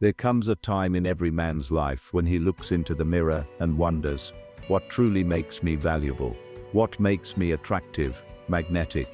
There comes a time in every man's life when he looks into the mirror and wonders, what truly makes me valuable? What makes me attractive, magnetic,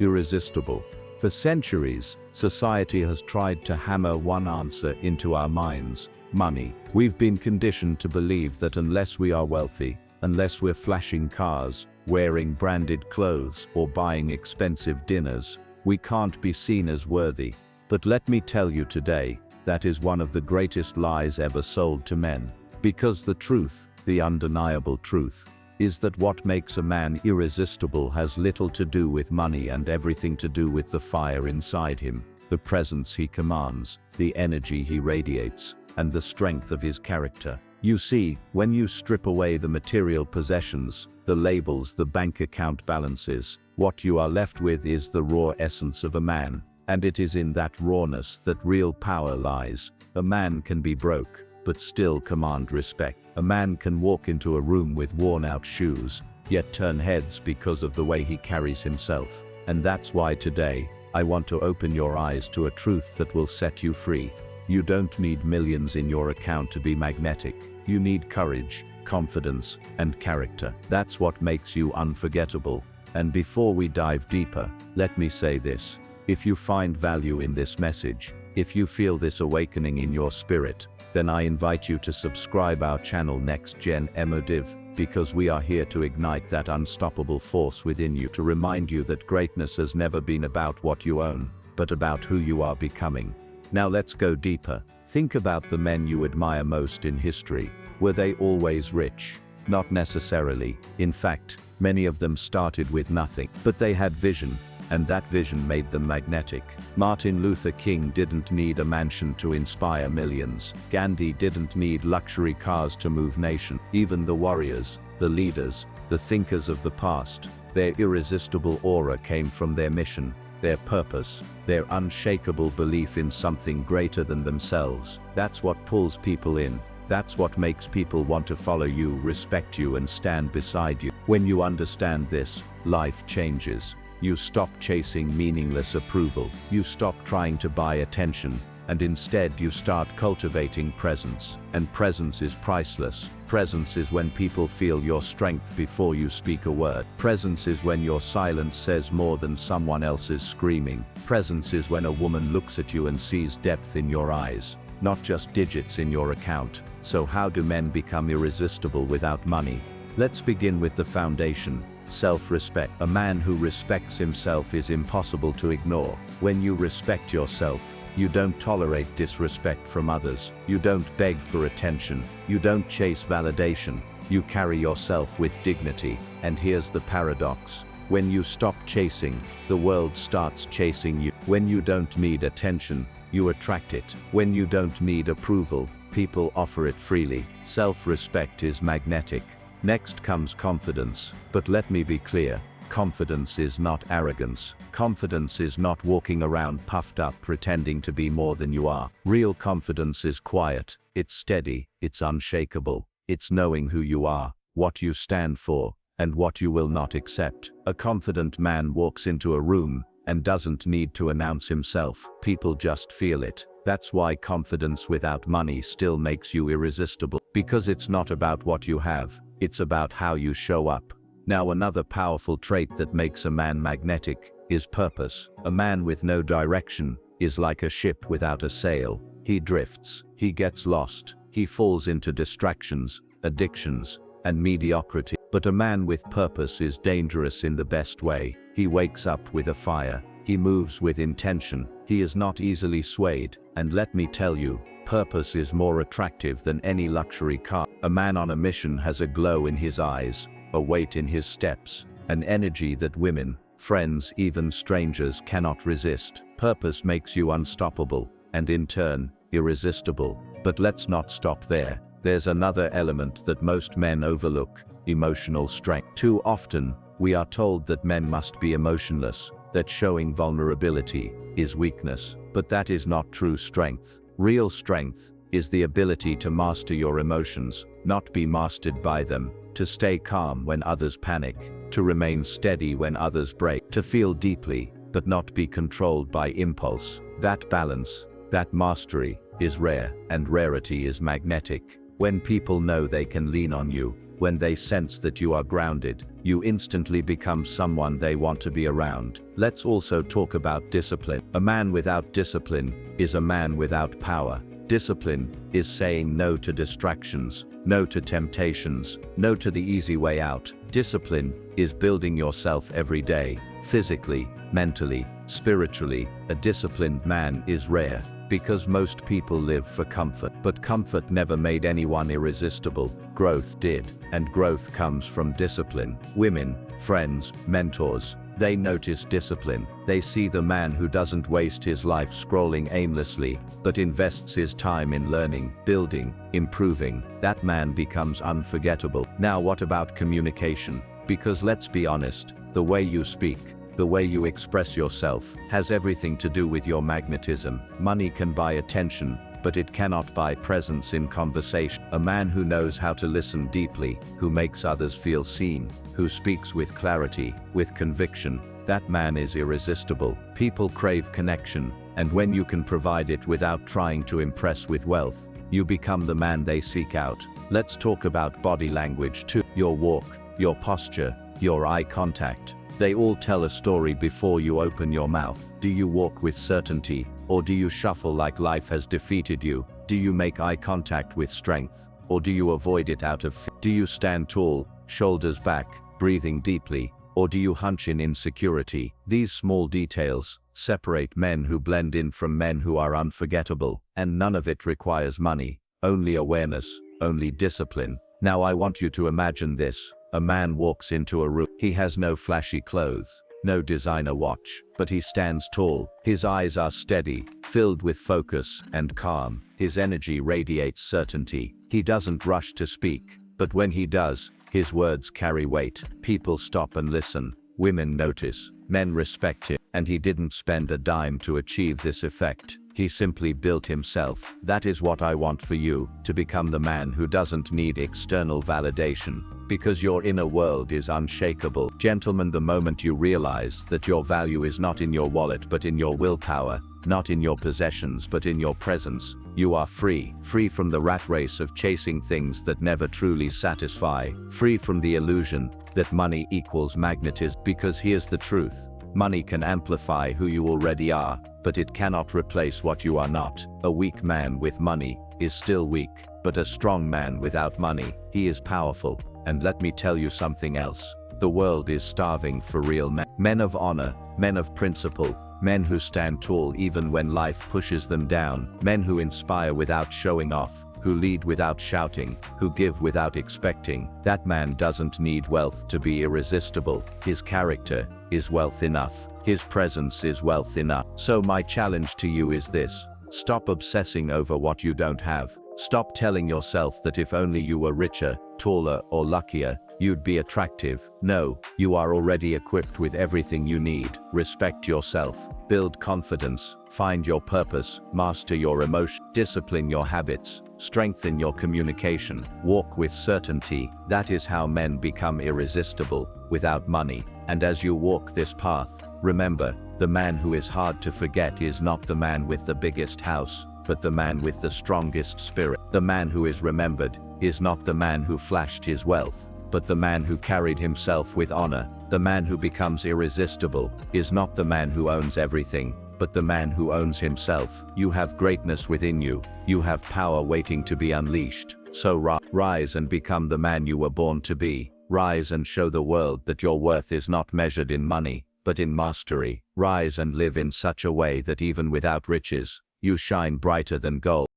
irresistible? For centuries, society has tried to hammer one answer into our minds: money. We've been conditioned to believe that unless we are wealthy, unless we're flashing cars, wearing branded clothes, or buying expensive dinners, we can't be seen as worthy. But let me tell you today, that is one of the greatest lies ever sold to men. Because the truth, the undeniable truth, is that what makes a man irresistible has little to do with money and everything to do with the fire inside him, the presence he commands, the energy he radiates, and the strength of his character. You see, when you strip away the material possessions, the labels, the bank account balances, what you are left with is the raw essence of a man, and it is in that rawness that real power lies. A man can be broke, but still command respect. A man can walk into a room with worn-out shoes, yet turn heads because of the way he carries himself. And that's why today, I want to open your eyes to a truth that will set you free. You don't need millions in your account to be magnetic. You need courage, confidence, and character. That's what makes you unforgettable. And before we dive deeper, let me say this. If you find value in this message, if you feel this awakening in your spirit, then I invite you to subscribe our channel Next Gen Emotive, because we are here to ignite that unstoppable force within you, to remind you that greatness has never been about what you own, but about who you are becoming. Now let's go deeper. Think about the men you admire most in history. Were they always rich? Not necessarily. In fact, many of them started with nothing, but they had vision, and that vision made them magnetic. Martin Luther King didn't need a mansion to inspire millions. Gandhi didn't need luxury cars to move nations. Even the warriors, the leaders, the thinkers of the past, their irresistible aura came from their mission, their purpose, their unshakable belief in something greater than themselves. That's what pulls people in. That's what makes people want to follow you, respect you, and stand beside you. When you understand this, life changes. You stop chasing meaningless approval. You stop trying to buy attention, and instead you start cultivating presence. And presence is priceless. Presence is when people feel your strength before you speak a word. Presence is when your silence says more than someone else's screaming. Presence is when a woman looks at you and sees depth in your eyes, not just digits in your account. So how do men become irresistible without money? Let's begin with the foundation. Self-respect. A man who respects himself is impossible to ignore. When you respect yourself, you don't tolerate disrespect from others. You don't beg for attention. You don't chase validation. You carry yourself with dignity. And here's the paradox. When you stop chasing, the world starts chasing you. When you don't need attention, you attract it. When you don't need approval, people offer it freely. Self-respect is magnetic. Next comes confidence. But let me be clear, confidence is not arrogance. Confidence is not walking around puffed up pretending to be more than you are. Real confidence is quiet, it's steady, it's unshakable. It's knowing who you are, what you stand for, and what you will not accept. A confident man walks into a room and doesn't need to announce himself. People just feel it. That's why confidence without money still makes you irresistible. Because it's not about what you have. It's about how you show up. Now another powerful trait that makes a man magnetic is purpose. A man with no direction is like a ship without a sail. He drifts, he gets lost, he falls into distractions, addictions, and mediocrity. But a man with purpose is dangerous in the best way. He wakes up with a fire. He moves with intention. He is not easily swayed. And let me tell you, purpose is more attractive than any luxury car. A man on a mission has a glow in his eyes, a weight in his steps, an energy that women, friends, even strangers cannot resist. Purpose makes you unstoppable, and in turn, irresistible. But let's not stop there. There's another element that most men overlook: emotional strength. Too often, we are told that men must be emotionless, that showing vulnerability is weakness. But that is not true strength. Real strength is the ability to master your emotions, not be mastered by them, to stay calm when others panic, to remain steady when others break, to feel deeply, but not be controlled by impulse. That balance, that mastery, is rare, and rarity is magnetic. When people know they can lean on you, when they sense that you are grounded, you instantly become someone they want to be around. Let's also talk about discipline. A man without discipline is a man without power. Discipline is saying no to distractions, no to temptations, no to the easy way out. Discipline is building yourself every day, physically, mentally, spiritually. A disciplined man is rare, because most people live for comfort. But comfort never made anyone irresistible. Growth did, and growth comes from discipline. Women, friends, mentors, they notice discipline. They see the man who doesn't waste his life scrolling aimlessly, but invests his time in learning, building, improving. That man becomes unforgettable. Now what about communication? Because let's be honest, the way you speak, the way you express yourself, has everything to do with your magnetism. Money can buy attention, but it cannot buy presence in conversation. A man who knows how to listen deeply, who makes others feel seen, who speaks with clarity, with conviction, that man is irresistible. People crave connection, and when you can provide it without trying to impress with wealth, you become the man they seek out. Let's talk about body language too. Your walk, your posture, your eye contact. They all tell a story before you open your mouth. Do you walk with certainty, or do you shuffle like life has defeated you? Do you make eye contact with strength, or do you avoid it out of fear? Do you stand tall, shoulders back, breathing deeply, or do you hunch in insecurity? These small details separate men who blend in from men who are unforgettable, and none of it requires money, only awareness, only discipline. Now I want you to imagine this. A man walks into a room. He has no flashy clothes, no designer watch, but he stands tall. His eyes are steady, filled with focus and calm. His energy radiates certainty. He doesn't rush to speak, but when he does, his words carry weight. People stop and listen. Women notice. Men respect him. And he didn't spend a dime to achieve this effect. He simply built himself. That is what I want for you, to become the man who doesn't need external validation, because your inner world is unshakable. Gentlemen, the moment you realize that your value is not in your wallet but in your willpower, not in your possessions but in your presence, you are free. Free from the rat race of chasing things that never truly satisfy. Free from the illusion that money equals magnetism. Because here's the truth. Money can amplify who you already are, but it cannot replace what you are not. A weak man with money is still weak, but a strong man without money, he is powerful. And let me tell you something else. The world is starving for real men. Men of honor, men of principle, men who stand tall even when life pushes them down, men who inspire without showing off, who lead without shouting, who give without expecting. That man doesn't need wealth to be irresistible. His character is wealth enough. His presence is wealth enough. So my challenge to you is this. Stop obsessing over what you don't have. Stop telling yourself that if only you were richer, taller, or luckier, you'd be attractive. No, you are already equipped with everything you need. Respect yourself. Build confidence. Find your purpose. Master your emotions. Discipline your habits. Strengthen your communication. Walk with certainty. That is how men become irresistible, without money. And as you walk this path, remember, the man who is hard to forget is not the man with the biggest house, but the man with the strongest spirit. The man who is remembered is not the man who flashed his wealth, but the man who carried himself with honor. The man who becomes irresistible is not the man who owns everything, but the man who owns himself. You have greatness within you. You have power waiting to be unleashed. So rise and become the man you were born to be. Rise and show the world that your worth is not measured in money, but in mastery. Rise and live in such a way that even without riches, you shine brighter than gold.